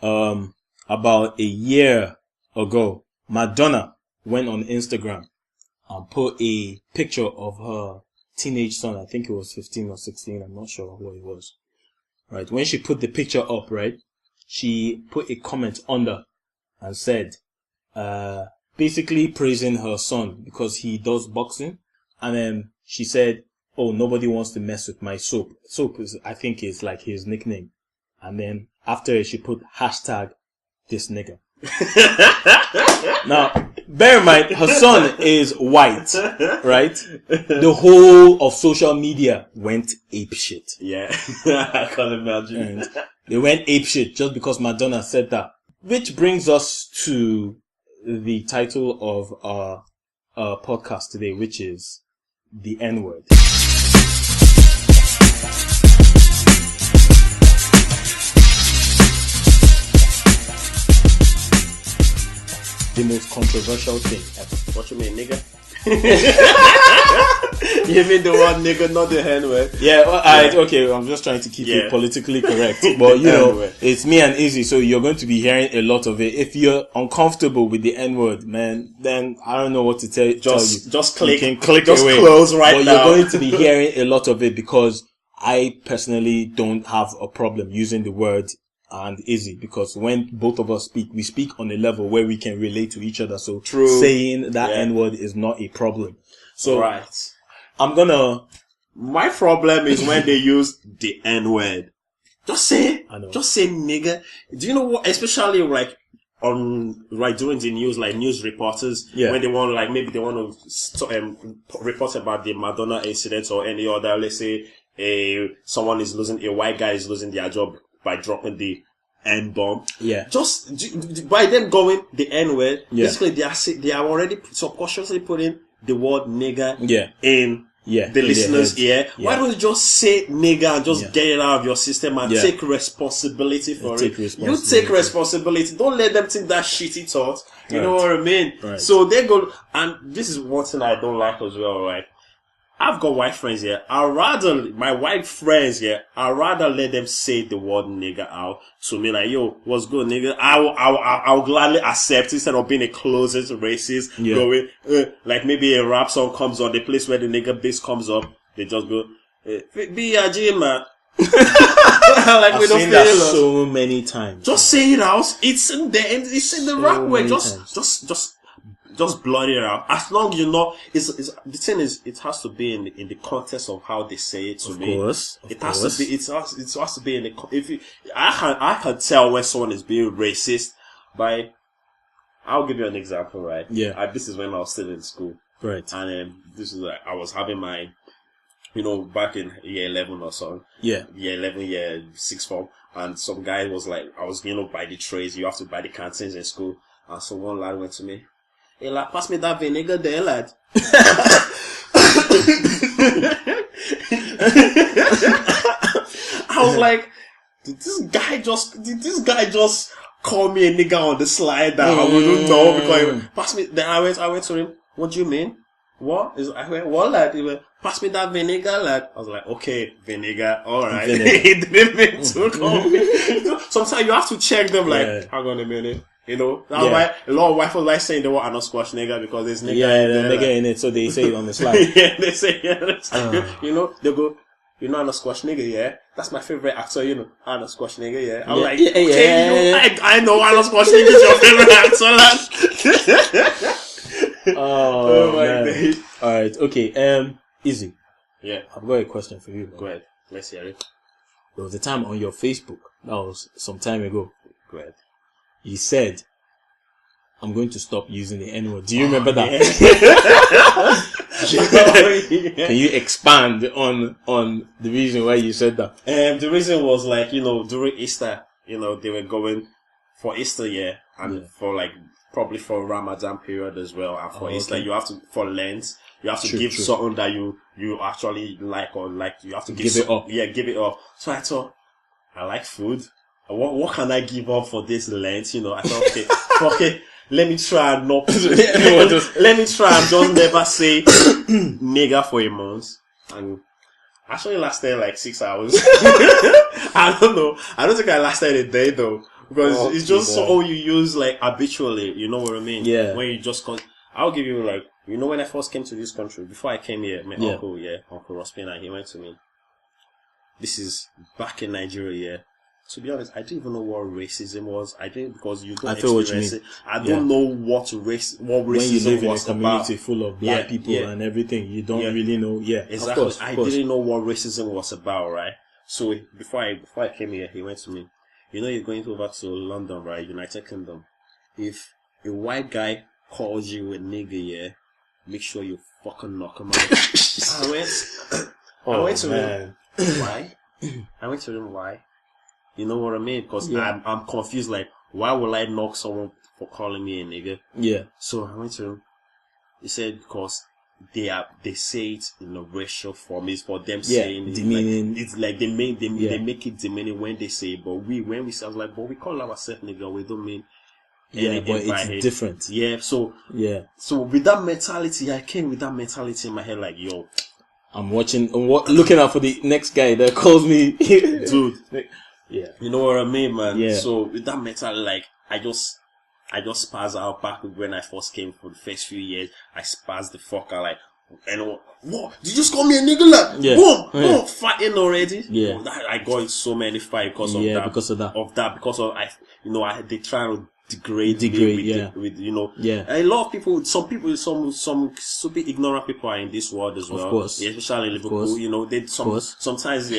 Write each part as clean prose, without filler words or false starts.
about a year ago, Madonna went on Instagram and put a picture of her teenage son. I think it was 15 or 16. I'm not sure what it was. Right. When she put the picture up, right, she put a comment under and said, basically praising her son because he does boxing. And then she said, oh, nobody wants to mess with my soap. Soap is, I think, is like his nickname. And then after it, she put hashtag this nigga. Now, bear in mind, her son is white, right? The whole of social media went apeshit. Yeah, I can't imagine. And they went apeshit just because Madonna said that. Which brings us to the title of our podcast today, which is the N-word. The most controversial thing ever. What you mean, nigga? You mean the word nigga, not the N-word? Yeah, well, okay, I'm just trying to keep it politically correct. But, you know, it's me and Izzy, so you're going to be hearing a lot of it. If you're uncomfortable with the N-word, man, then I don't know what to tell you. Just click. You can click just away. Close right but now. You're going to be hearing a lot of it because I personally don't have a problem using the word and Izzy, because when both of us speak, we speak on a level where we can relate to each other. So saying that N-word is not a problem. So my problem is when they use the N-word. Just say nigga. Do you know what? Especially like during the news, like news reporters, when they want, like, maybe they want to report about the Madonna incident or any other, let's say a white guy is losing their job by dropping the N-bomb. Yeah. Just by them going the N-word, basically they are already subconsciously putting the word nigger in the listener's ear. Why don't you just say nigger and just get it out of your system and take responsibility for it? You take responsibility. Don't let them think that shitty thought. You know what I mean? Right. So they go, and this is one thing I don't like as well, right? I've got white friends here. I'd rather let them say the word nigger out to me, like, yo, what's good, nigga? I'll gladly accept, instead of being a closet racist, going, like maybe a rap song comes on, the place where the nigger bass comes up, they just go, B.I.G. man. Like, I've seen that so many times. Just say it out. It's in the right way. Just blurt it out. As long as you know, the thing is, it has to be in the context of how they say it to me. It has to be in the. I can tell when someone is being racist by. I'll give you an example, right? Yeah. This is when I was still in school, right? And this is like I was having my, back in year 11 or so. Yeah. Year 11, year 6th form, and some guy was like, I was by the trays. You have to buy the canteens in school, and so one lad went to me. Hey, lad, pass me that vinegar there, lad. I was like, did this guy just call me a nigga on the slide that I wouldn't know, because he pass me. Then I went to him. What do you mean? What? I went, what, lad? He went, pass me that vinegar, lad. I was like, okay, vinegar, alright. He didn't mean to call me. Sometimes you have to check them, like, hang on a minute. That's why a lot of white folks like saying they want a squash nigga, because there's nigga in there, nigga in it, so they say it on the slide. They say, they go, a squash nigga, that's my favorite actor, a squash nigga, I'm like, I know a squash nigga is your favorite actor, lad. Oh my God. Alright, okay, Izzy. Yeah. I've got a question for you. Go ahead. Let's hear it. There was a time on your Facebook, that was some time ago. Go ahead. You said, I'm going to stop using the N-word. Do you remember that? Yeah. Can you expand on the reason why you said that? The reason was like, during Easter, they were going for Easter, and for like, probably for Ramadan period as well, and for Easter, you have to, for Lent, you have to give something that you actually like, or like, you have to give it up. Yeah, give it up. So I thought, I like food. What can I give up for this Lent? I thought, okay, let me try and not, let me try and just never say nigger for a month. And actually lasted like 6 hours. I don't know. I don't think I lasted a day though. because it's just so you use like habitually. You know what I mean? Yeah. When you just I'll give you like, you know, when I first came to this country, before I came here, my uncle Rospina, he went to me. This is back in Nigeria. Yeah. To be honest, I didn't even know what racism was. I didn't, because you don't experience it. I don't know what racism when you live in a community about. Full of black people and everything, you don't really know. Yeah, exactly. Of course. I didn't know what racism was about, right? So before I came here, he went to me. You know, you're going over to London, right? United Kingdom. If a white guy calls you a nigger, yeah, make sure you fucking knock him out. I went to him. Why? I went to him. Why? You know what I mean? Because I'm confused. Like, why would I knock someone for calling me a nigger? Yeah. So I went to him. He said because they say it in a racial form. It's for them saying it. Demeaning. Like, it's like they make it demeaning when they say it. But when we say, I was like, but we call ourselves nigger. We don't mean. Yeah, but it's different. Yeah. So with that mentality, I came with that mentality in my head. Like, yo, I'm looking out for the next guy that calls me, dude. Yeah. You know what I mean, man? Yeah. So with that mentality, like, I just spazzed out back when I first came for the first few years. I spazzed the fuck out, like, and what? Did you just call me a nigger? Like, boom, fighting already. Yeah. I got in so many fights because of that. Because of they try to degrade me with you know. Yeah. A lot of people, some stupid ignorant people are in this world as well. Of course. Yeah, especially in Liverpool, you know, sometimes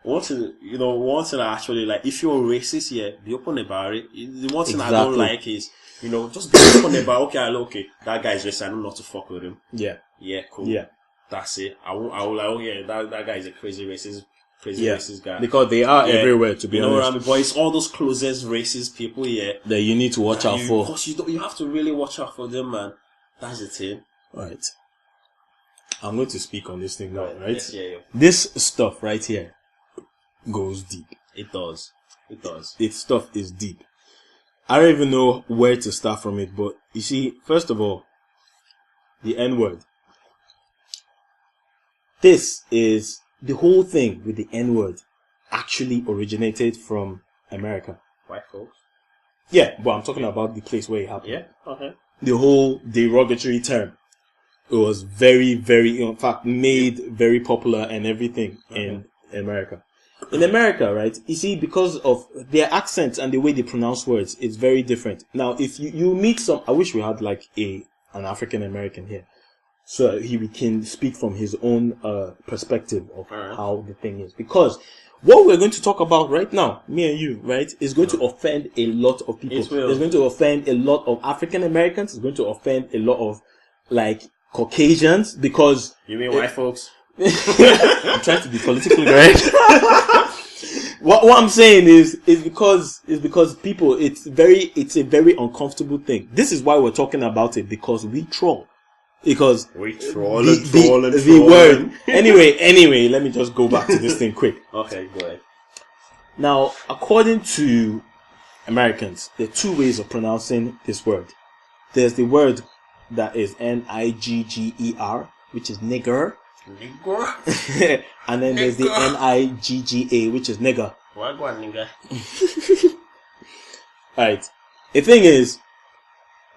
one thing I actually like, if you're racist, be open about it. The one thing I don't like is, you know, just be open about, okay, that guy's racist, I know not to fuck with him. Yeah. Yeah, cool. Yeah. That's it. I will like, that guy is a crazy racist guy. Because they are everywhere, to be honest. You know what I mean? But it's all those closest racist people, that you need to watch out for. Because you have to really watch out for them, man. That's the thing. Right. I'm going to speak on this thing now, right? Yes, yeah. This stuff right here goes deep. It does. Its stuff is deep. I don't even know where to start from it, but you see, first of all, the N-word. This is the whole thing with the N-word actually originated from America. White folks? Yeah, but I'm talking about the place where it happened. Yeah, okay. The whole derogatory term. It was very, very, in fact, made very popular and everything in America. In America, right, you see, because of their accents and the way they pronounce words, it's very different. Now, if you meet I wish we had like an African American here, so he can speak from his own perspective of how the thing is. Because what we're going to talk about right now, me and you, right, is going to offend a lot of people. It's going to offend a lot of African Americans. It's going to offend a lot of like Caucasians, because you mean white folks? I'm trying to be politically correct. What I'm saying is because people, it's a very uncomfortable thing. This is why we're talking about it, because we troll. Because we troll the word. Anyway, let me just go back to this thing quick. Okay, go ahead. Now, according to Americans, there are two ways of pronouncing this word. There's the word that is Nigger, which is nigger. And then there's the Nigga, which is nigger. Why go on, nigger? Alright. The thing is,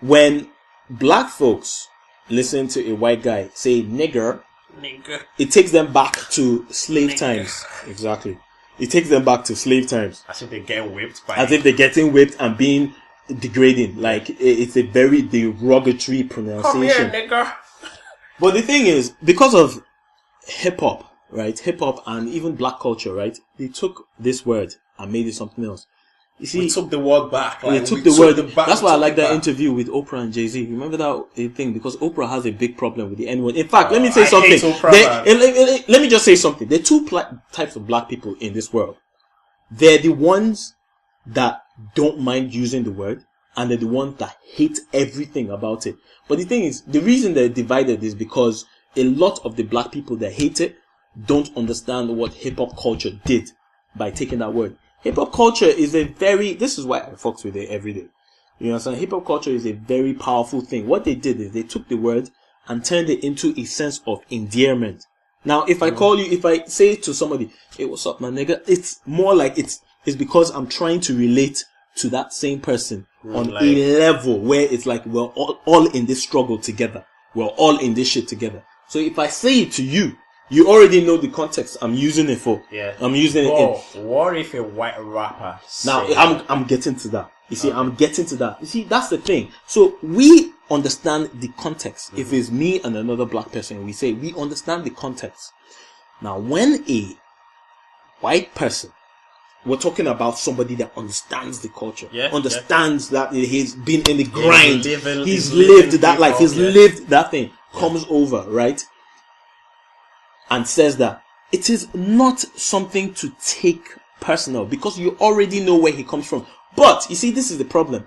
when black folks listen to a white guy say nigger, it takes them back to slave times. Exactly. It takes them back to slave times. As if they get whipped. As if they're getting whipped and being degrading. Like, it's a very derogatory pronunciation. Come here, nigger. But the thing is, because of hip-hop, right? Hip-hop and even black culture, right? They took this word and made it something else. You see, we took the word back. Like, we took the word back. That's why I like that interview with Oprah and Jay-Z. Remember that thing? Because Oprah has a big problem with the N-word. In fact, let me say something. Let me just say something. There are two types of black people in this world. They're the ones that don't mind using the word, and they're the ones that hate everything about it. But the thing is, the reason they're divided is because a lot of the black people that hate it don't understand what hip-hop culture did by taking that word. Hip-hop culture is this is why I fucks with it every day. You understand? Hip-hop culture is a very powerful thing. What they did is they took the word and turned it into a sense of endearment. Now, if I say to somebody, hey, what's up, my nigga? It's more like it's because I'm trying to relate to that same person on a level where it's like we're all in this struggle together. We're all in this shit together. So if I say it to you, you already know the context I'm using it for. Yeah. I'm using it in. What if a white rapper Now, I'm getting to that. You see, I'm getting to that. You see, that's the thing. So we understand the context. Mm-hmm. If it's me and another black person, we say we understand the context. Now, when a white person, we're talking about somebody that understands the culture, understands that he's been in the grind, he's lived that life, he's lived that thing, comes over, right? And says that it is not something to take personal because you already know where he comes from. But you see, this is the problem.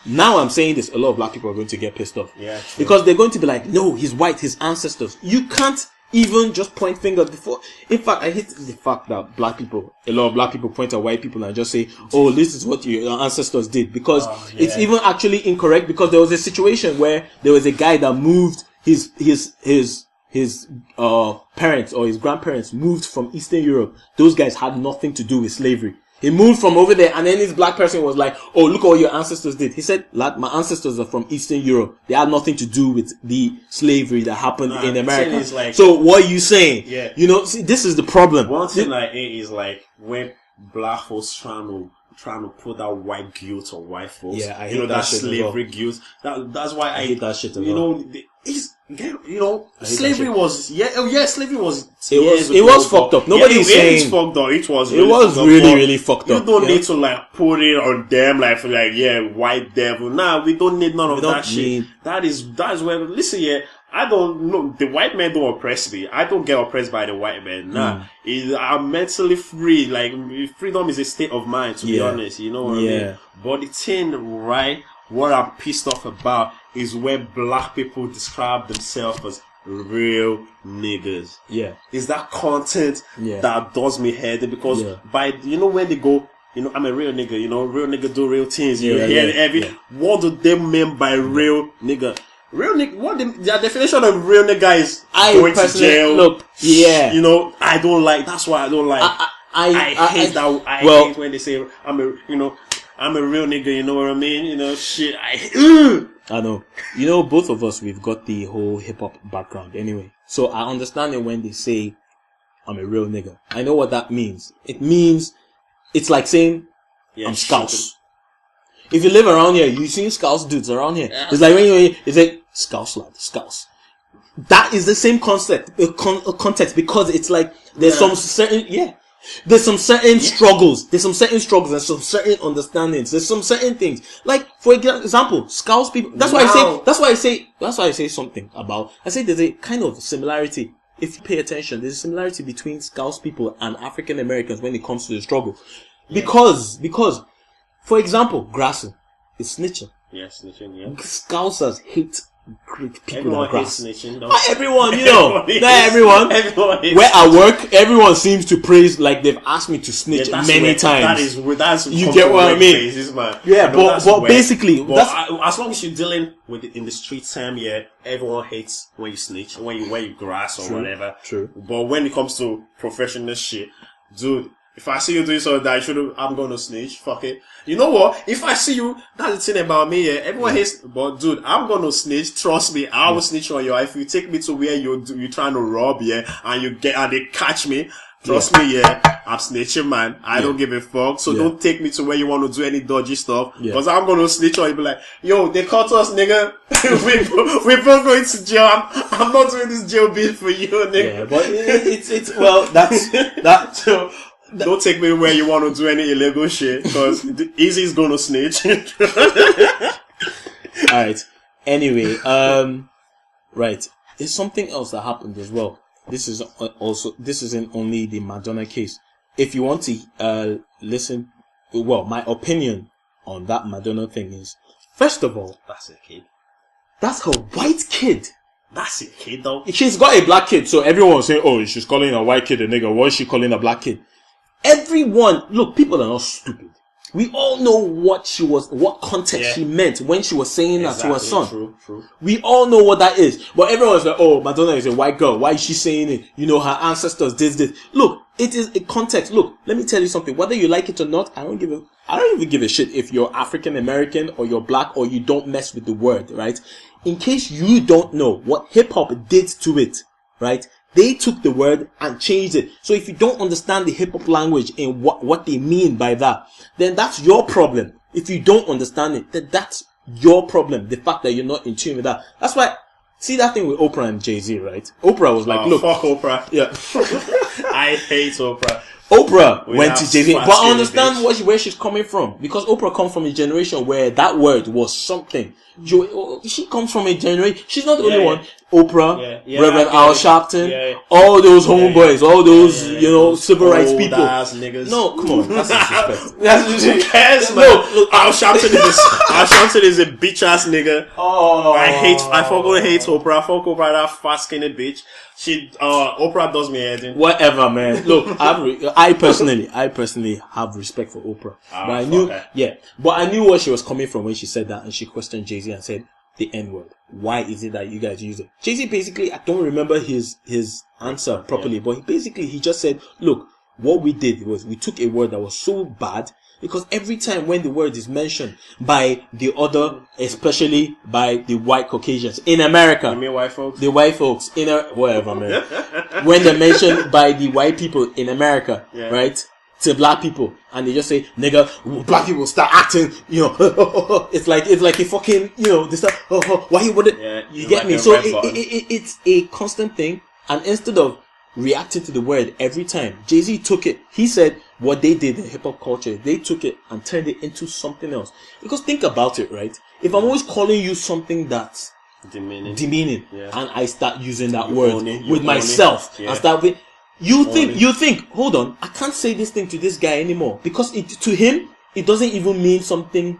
Now I'm saying this, a lot of black people are going to get pissed off. Yeah, because they're going to be like, no, he's white, his ancestors. You can't even just point fingers before. In fact, I hate the fact that a lot of black people point at white people and just say, oh, this is what your ancestors did. Because it's even actually incorrect, because there was a situation where there was a guy that moved his parents or his grandparents moved from Eastern Europe. Those guys had nothing to do with slavery. He moved from over there, and then this black person was like, oh, look what your ancestors did. He said, lad, my ancestors are from Eastern Europe. They had nothing to do with the slavery that happened in America. Like, so what are you saying? Yeah. You know, see, this is the problem. One thing I hate is like when black folks trying to put that white guilt on white folks. Yeah, I hate that shit slavery guilt. That's why I hate that shit. Slavery was slavery was. It was fucked up. Nobody's saying it's fucked up. It was really fucked up. You don't need to like put it on them white devil. Nah, we don't need none of that shit. That's where listen. I don't know. The white men don't oppress me. I don't get oppressed by the white men. Nah, I'm mentally free. Like freedom is a state of mind. To be honest, you know what I mean. But the thing, right? What I'm pissed off about is when black people describe themselves as real niggas. Yeah. Is that content that does me head? Because when they go, I'm a real nigga, real nigga do real things. What do they mean by real nigga? Real nigga, their definition of real nigga is going to jail. Look, I don't like, that's why I don't like. I hate that. I hate when they say, I'm a real nigga, you know what I mean? Shit, I know. Both of us, we've got the whole hip-hop background anyway. So I understand it when they say, I'm a real nigga. I know what that means. It means, it's like saying, I'm Scouse. If you live around here, you see Scouse dudes around here. It's like it's like, Scouse lad, Scouse. That is the same context, because it's like, there's some certain, there's some certain struggles. There's some certain struggles and some certain understandings. There's some certain things. Like, for example, Scouse people. That's why I say something about. I say there's a kind of similarity. If you pay attention, there's a similarity between Scouse people and African Americans when it comes to the struggle. Yeah. Because, for example, grassing is snitching. Yeah, snitching. Yeah. Scousers hate people everyone hates snitching. Not everyone, not everyone. Where I work, everyone seems to praise, like they've asked me to snitch many times. That's you get what I mean? Basis, man. Yeah, but basically, as long as you're dealing with it in the street time, everyone hates when you snitch, when you grass or whatever. True. But when it comes to professional shit, dude, if I see you doing something that I'm gonna snitch. Fuck it. You know what? If I see you, that's the thing about me. Everyone hates, but dude, I'm gonna snitch. Trust me, I will snitch on you. If you take me to where you're trying to rob, and they catch me. Trust me, I'm snitching, man. I don't give a fuck. So don't take me to where you want to do any dodgy stuff. Because I'm gonna snitch on you. Be like, yo, they caught us, nigga. we both going to jail. I'm not doing this jail bit for you, nigga. Yeah, but it's well, that's don't take me where you want to do any illegal shit, because Izzy's gonna snitch. Alright. Anyway, right. There's something else that happened as well. This isn't only the Madonna case. If you want to listen, my opinion on that Madonna thing is, first of all, that's a kid. That's her white kid. That's a kid though. She's got a black kid, so everyone was saying, oh, she's calling a white kid a nigga. What is she calling a black kid? Everyone, look, people are not stupid. We all know what context she meant when she was saying that to her son. True. We all know what that is. But everyone's like, oh, Madonna is a white girl. Why is she saying it? You know, her ancestors did this. Look, it is a context. Look, let me tell you something. Whether you like it or not, I don't even give a shit if you're African American or you're black or you don't mess with the word, right? In case you don't know what hip hop did to it, right? They took the word and changed it. So if you don't understand the hip hop language and what they mean by that, then that's your problem. If you don't understand it, then that's your problem. The fact that you're not in tune with that. That's why, see that thing with Oprah and Jay-Z, right? Oprah was like, look. Fuck Oprah. Yeah. I hate Oprah. Oprah went to Jay-Z. But I understand bitch. where she's coming from. Because Oprah comes from a generation where that word was something. She comes from a generation. She's not the only one. Oprah, Reverend Al Sharpton, all those homeboys, all those, civil rights people. Niggas. No, come on. That's disrespect. That's disrespect. No, Al Sharpton is a bitch ass nigga. Oh. I fucking hate Oprah. Fuck Oprah, that fat skinny bitch. Oprah does me head in. Whatever, man. Look, I personally have respect for Oprah. But I knew where she was coming from when she said that, and she questioned Jay-Z and said the N-word. Why is it that you guys use it? Jay-Z basically, I don't remember his answer properly, but he just said, look, what we did was we took a word that was so bad, because every time when the word is mentioned by the other, especially by the white Caucasians in America. You mean white folks? The white folks whatever, man. When they're mentioned by the white people in America, right? To black people, and they just say, nigga, black people start acting, it's like a fucking, they start, why you wouldn't, you get me? So it's a constant thing, and instead of reacting to the word every time, Jay-Z took it. He said what they did in hip-hop culture, they took it and turned it into something else. Because think about it, right? If I'm always calling you something that's demeaning, and I start using that word with myself, and start with, you think, hold on, I can't say this thing to this guy anymore, because to him, it doesn't even mean something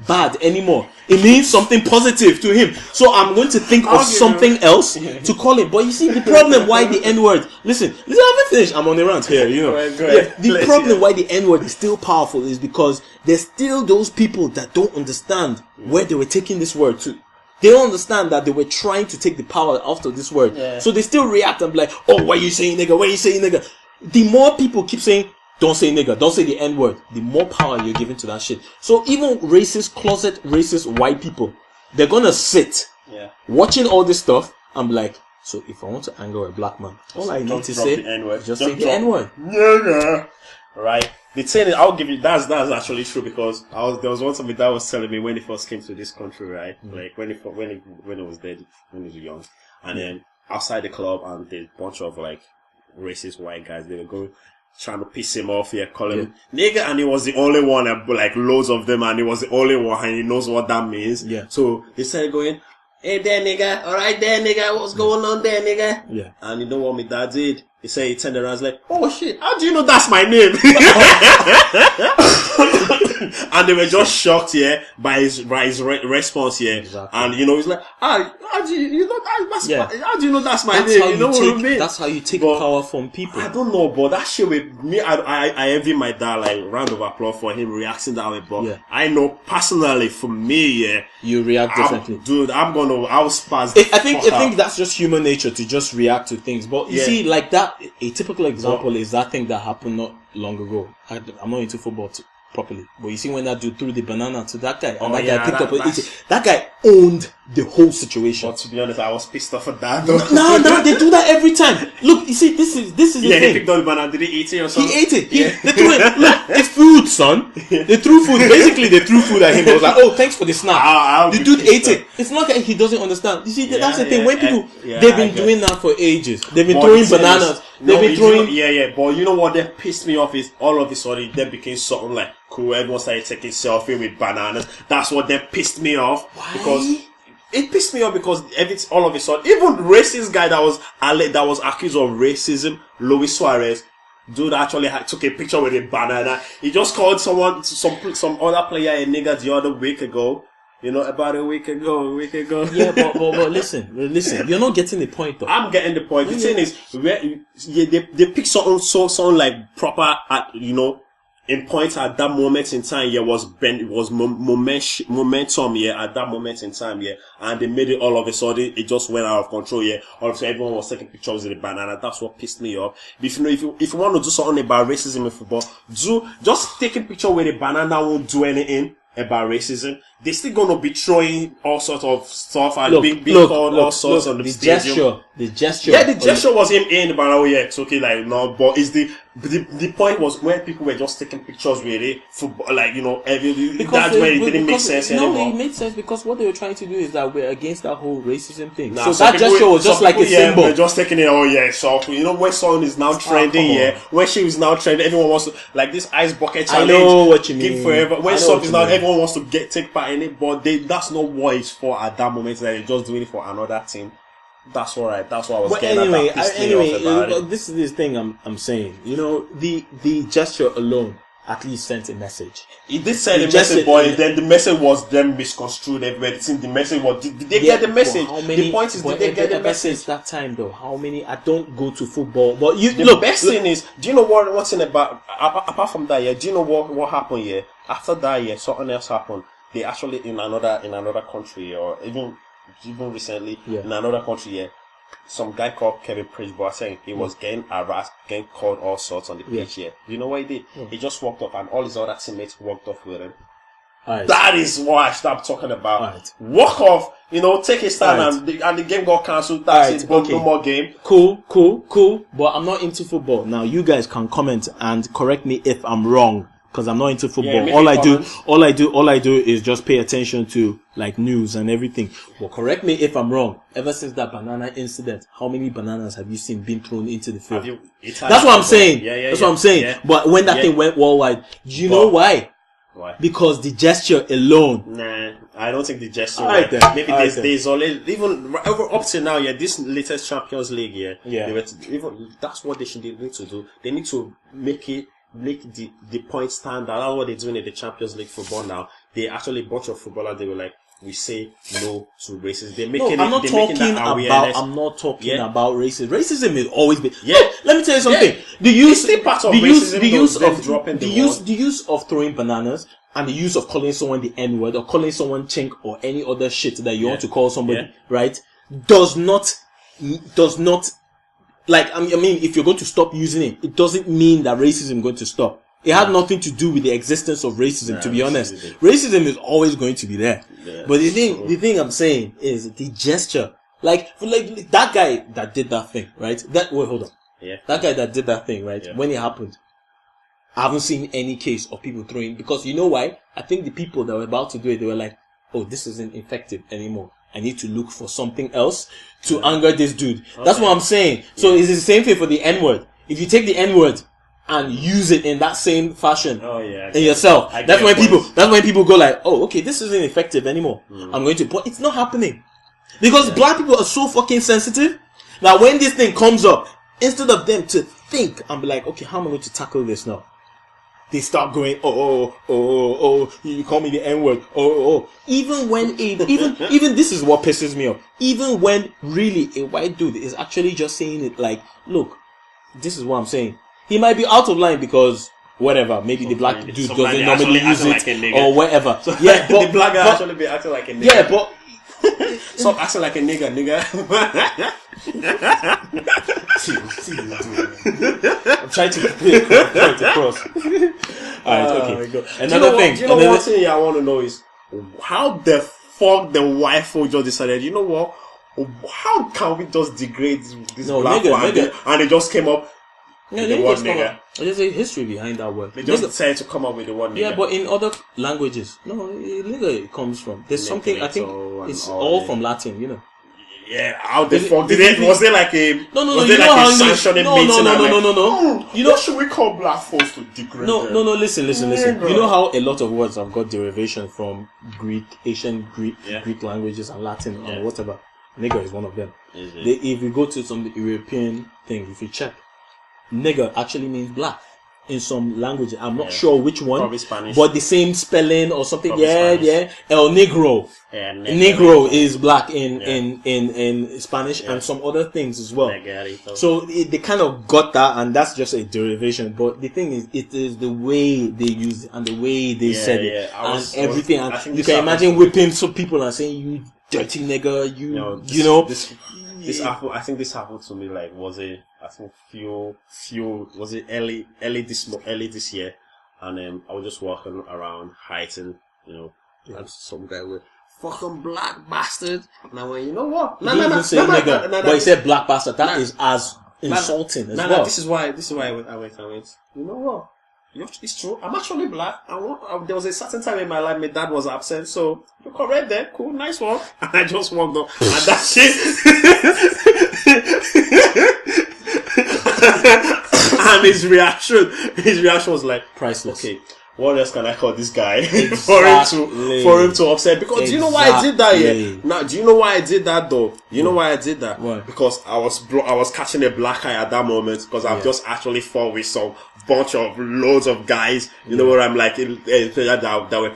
bad anymore. It means something positive to him. So I'm going to think of something else to call it. But you see, the problem why the N-word, listen, I haven't finished. I'm on the rant here, the problem why the N-word is still powerful is because there's still those people that don't understand where they were taking this word to. They don't understand that they were trying to take the power out of this word. Yeah. So they still react and be like, oh, why you saying nigga? Why you saying nigga? The more people keep saying, don't say nigga, don't say the N-word, the more power you're giving to that shit. So even closet racist white people, they're gonna sit watching all this stuff and be like, so if I want to anger a black man, all I need to say, just say the N-word. Nigga. Right. The thing is, I'll give you, that's actually true, because there was one something that was telling me when he first came to this country, right? Like when he was dead, when he was young. And then outside the club, and there's a bunch of like racist white guys, they were going, trying to piss him off, call him nigga, and he was the only one, like loads of them, and he was the only one, and he knows what that means. Yeah. So they started going, hey there nigga, alright there nigga, what's going on there nigga? Yeah. And you know what my dad did? He said, he turned around, like, oh shit, how do you know that's my name? And they were just shocked, by his response, Exactly. And he's like, how do you know that's my name? You know what I mean? That's how you take power from people. I don't know, but that shit with me, I envy my dad, like, round of applause for him reacting that way, but I know personally, for me, you react differently. I'll spaz. I think that's just human nature to just react to things, but you see, like that, a typical example is that thing that happened not long ago. I'm not into football properly, but you see when that dude threw the banana to that guy, and that guy picked up that guy owned the whole situation. But to be honest, I was pissed off at that. No, they do that every time. Look, you see, this is the thing. Yeah, he picked up the banana. Did he eat it or something? He ate it. They threw it. Look, it's food, son. They threw food. Basically, they threw food at him. I was like, oh, thanks for the snack. The dude ate it. It's not that he doesn't understand. You see, that's the thing. When people, they've been doing that for ages. They've been throwing bananas. They've been throwing. But you know what? That pissed me off is all of a sudden that became something like cool. Everyone started taking selfie with bananas. That's what that pissed me off. Why? Because it pissed me off because all of a sudden, even racist guy that was accused of racism, Luis Suarez, dude actually took a picture with a banana. He just called some other player a nigga the other week ago. About a week ago. Yeah, but listen. You're not getting the point, though. I'm getting the point. The thing is, they pick something like proper, in points at that moment in time, was momentum, at that moment in time, and they made it all of a sudden, it just went out of control, all of a sudden everyone was taking pictures with the banana. That's what pissed me off. If you want to do something about racism in football, just taking picture with a banana won't do anything about racism. They're still gonna be throwing all sorts of stuff and being called all sorts on the stadium. The gesture. Yeah, the gesture was him in the banana. Yeah, it's okay, like no, but it's the point was when people were just taking pictures with it, football, like that's where it didn't make sense anymore. No, it made sense because what they were trying to do is that we're against that whole racism thing. So that gesture was just like a symbol. We're just taking it. So when someone is now trending, when she is now trending, everyone wants to like this ice bucket challenge. I know what you mean. Forever. When something is now, everyone wants to take part in it, but that's not what it's for at that moment. That they're just doing it for another team. That's all right. That's what I was getting at. Anyway, this is this thing I'm saying. The gesture alone at least sent a message. It did send a message, but then the message was then misconstrued everywhere. The message was did they get the message? The point is, did they get the message that time though? How many? I don't go to football, but best thing is, do you know what's in about apart from that? Do you know what happened? After that, something else happened. They actually in another country or even recently in another country, some guy called Kevin Prince Boateng, he was getting harassed, getting called all sorts on the pitch. Do you know what he did? He just walked off, and all his other teammates walked off with him. Right. That is what I start talking about. Right. Walk off, take a stand, and the game got cancelled. That's it. Okay. No more game. Cool. But I'm not into football. Now you guys can comment and correct me if I'm wrong. Because I'm not into football. All I do is just pay attention to like news and everything. Well, correct me if I'm wrong. Ever since that banana incident, how many bananas have you seen being thrown into the field? That's what I'm saying. That's what I'm saying. Yeah. But when that thing went worldwide, do you know why? Why? Because the gesture alone. Nah, I don't think the gesture. Maybe there's already even up to now. This latest Champions League. That's what they need to do. They need to make the point stand. That's what they're doing in the Champions League football now. They actually bunch of footballers. They were like, we say no to racism. They're making I'm not talking about racism. Racism has always been. Let me tell you something. The use of throwing bananas and the use of calling someone the N-word or calling someone chink or any other shit that you want to call somebody, right? Does not. Like, I mean, if you're going to stop using it, it doesn't mean that racism is going to stop. It had nothing to do with the existence of racism, to be honest. Racism is always going to be there. Yeah, but the thing I'm saying is the gesture. Like that guy that did that thing, right? Hold on. Yeah. That guy that did that thing, right? Yeah. When it happened, I haven't seen any case of people throwing, because you know why? I think the people that were about to do it, they were like, oh, this isn't effective anymore. I need to look for something else to anger this dude. Okay. That's what I'm saying. So it's the same thing for the N-word. If you take the N-word and use it in that same fashion in yourself, that's when people go like, oh, okay, this isn't effective anymore. I'm going to put. It's not happening because black people are so fucking sensitive that when this thing comes up, instead of them to think and be like, okay, how am I going to tackle this now? They start going, oh, you call me the N-word, Even when, even this is what pisses me off. Even when really a white dude is actually just saying it like, look, this is what I'm saying. He might be out of line because whatever, maybe the black dude doesn't normally use it or whatever. So but the black guy actually be acting like a nigga. Yeah, but stop acting like a nigga. See, I'm trying to put a point across. Alright, okay. Another thing. Do you know one thing I want to know is how the fuck the white folk just decided, you know what? How can we just degrade this black nigga, and they just came up with the word nigga? There's a history behind that word. They just decided to come up with the word nigga. Yeah, but in other languages, nigga it comes from. There's something, I think it's all from Latin, you know. Yeah, how the fuck did it? Was there like a was there like a sanctioning meeting? No. You know, what should we call black folks to degrade them? No. Listen. You know how a lot of words have got derivation from ancient Greek languages and Latin or whatever. Nigger is one of them. If you go to some European thing, if you check, nigger actually means black. in some languages. I'm not sure which one. Probably Spanish. But the same spelling or something. Probably Spanish. El Negro. Yeah, Negro is black in Spanish and some other things as well. So they kind of got that, and that's just a derivation. But the thing is, it is the way they use it and the way they said it and everything. And you can imagine whipping some people and saying, "You dirty nigger," you know. This happened. I think this happened to me. Like, was it? I think few. Was it early this year? And I was just walking around Highton, and some guy with fucking black bastard. And I went, you know what? He didn't say nigger, but he said black bastard. That is as insulting as well. This is why I went. You know what? It's true. I'm actually black. There was a certain time in my life my dad was absent, so you're correct there. Cool, nice one. And I just walked up, and that shit. And his reaction was like priceless. Okay, what else can I call this guy Exactly. for him to upset? Because do you know why I did that? Yeah. Now, do you know why I did that though? You know why I did that? Why? Because I was catching a black eye at that moment because I've just actually fought with some bunch of loads of guys. You know what I'm like? That were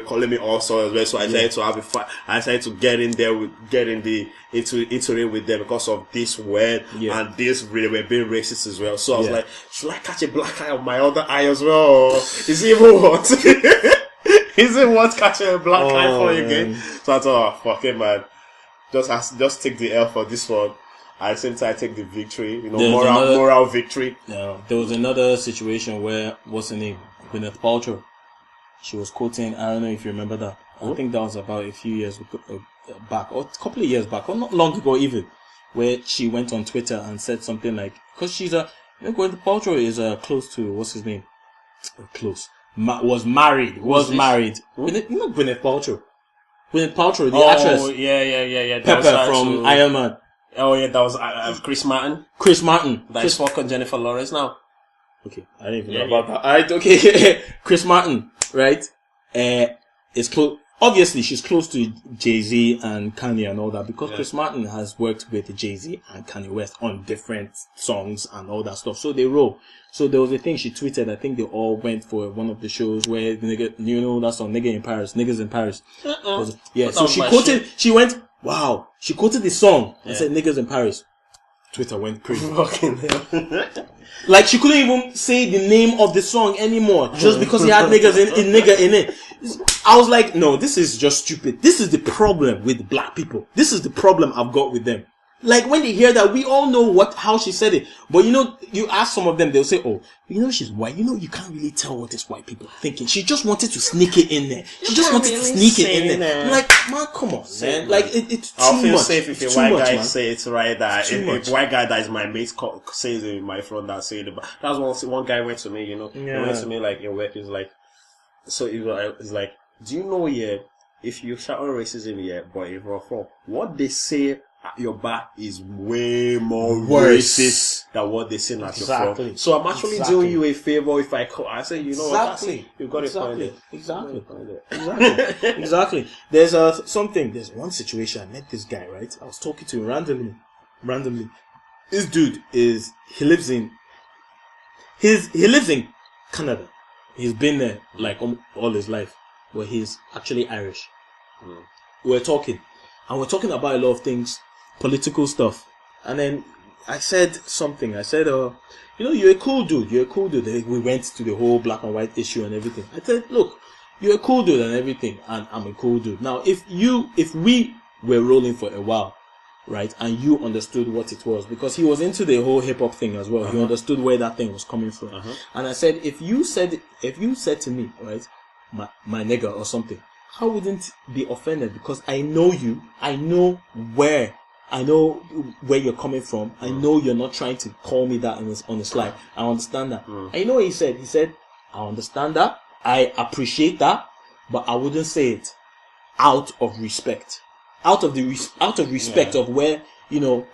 calling me also as well. So I decided to have a fight. I decided to get into it with them because of this word and this they were being racist as well. So I was like, should I catch a black eye on my other eye as well? Is it even what? Is it worth catching a black eye for again? So I thought, fuck it, man. Just take the L for this one. At the same time, I take the victory. Moral victory. Yeah, there was another situation where what's her name? Gwyneth Paltrow. She was quoting. I don't know if you remember that. I think that was about a few years back, or a couple of years back, or not long ago even, where she went on Twitter and said something like, because Gwyneth Paltrow is close to what's his name? Close. Was married. Gwyneth Paltrow. Gwyneth Paltrow, the actress. Oh, yeah. Pepper from Iron Man. Oh, yeah, that was Chris Martin. That's fucking Jennifer Lawrence now. Okay, I didn't even know about that. Alright, okay. Chris Martin, right? Is close. Obviously, she's close to Jay-Z and Kanye and all that because Chris Martin has worked with Jay-Z and Kanye West on different songs and all that stuff. So they roll. So there was a thing she tweeted. I think they all went for one of the shows where the nigga, that song, Niggas in Paris. So she quoted, she went, wow. She quoted the song and said Niggas in Paris. Twitter went crazy. Fucking hell. Like she couldn't even say the name of the song anymore just because he had nigga in it. I was like, no, this is just stupid. This is the problem with black people. This is the problem I've got with them. Like when they hear that, we all know how she said it. But you ask some of them, they'll say, oh, she's white. You can't really tell what these white people are thinking. She just wanted to sneak it in there. She just wanted to sneak it in there. I'm like, man, come on, man. Like it's too much. I'll feel safe if a white guy says it right that if a white guy that is my mate says it in my front that say it. But that's one guy went to me, He went to me like in work, he's like, so he's like, do you know if you shout on racism but if you're from what they say at your back is way more racist than what they say at your front. So I'm actually doing you a favor if I say, exactly. You've got to find it. Exactly. There's one situation. I met this guy, right? I was talking to him randomly. This dude he lives in Canada. He's been there like all his life, but he's actually Irish. We're talking about a lot of things, political stuff. And then I said something. I said, you're a cool dude. We went to the whole black and white issue and everything. I said, look, you're a cool dude and everything, and I'm a cool dude. Now, if we were rolling for a while, right, and you understood what it was, because he was into the whole hip hop thing as well. He understood where that thing was coming from. And I said, if you said to me, right, my nigga or something, I wouldn't be offended because I know you. I know where you're coming from. I know you're not trying to call me that on the slide. I understand that. And you know what he said? He said, I understand that. I appreciate that, but I wouldn't say it out of respect. Out of respect of where,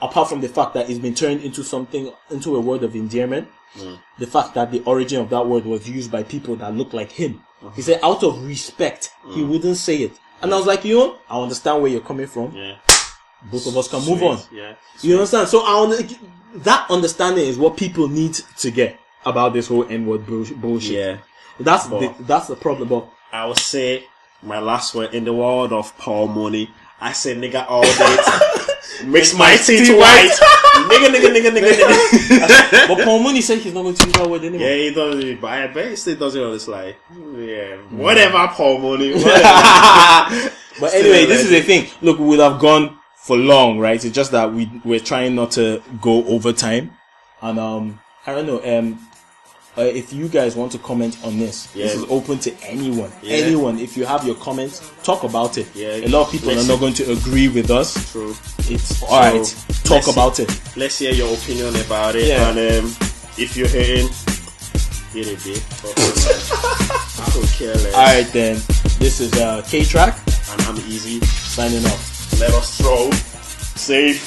apart from the fact that it's been turned into a word of endearment, the fact that the origin of that word was used by people that look like him. He said, out of respect, he wouldn't say it. And I was like, I understand where you're coming from. Both of us can move on. You understand? So that understanding is what people need to get. about this whole N-word bullshit. Yeah. That's the problem. But I would say my last word in the world of Paul Money. I say nigga all day. Makes my teeth white. nigga. But Paul Money said he's not going to use that word anymore. Yeah, he does it. But I bet he still does it on this like, whatever, Paul Money. But anyway, this is the thing. Look, we would have gone for long, right? It's just that we're trying not to go over time. And I don't know. If you guys want to comment on this, this is open to anyone. Yeah. Anyone, if you have your comments, talk about it. Yeah. A lot of people are not going to agree with us. True. It's alright. Talk about it. Let's hear your opinion about it. Yeah. And if you're hating, hit it, dude. I don't care less. Alright then. This is K.Track. And I'm Izzy. Signing off. Let us throw. Safe.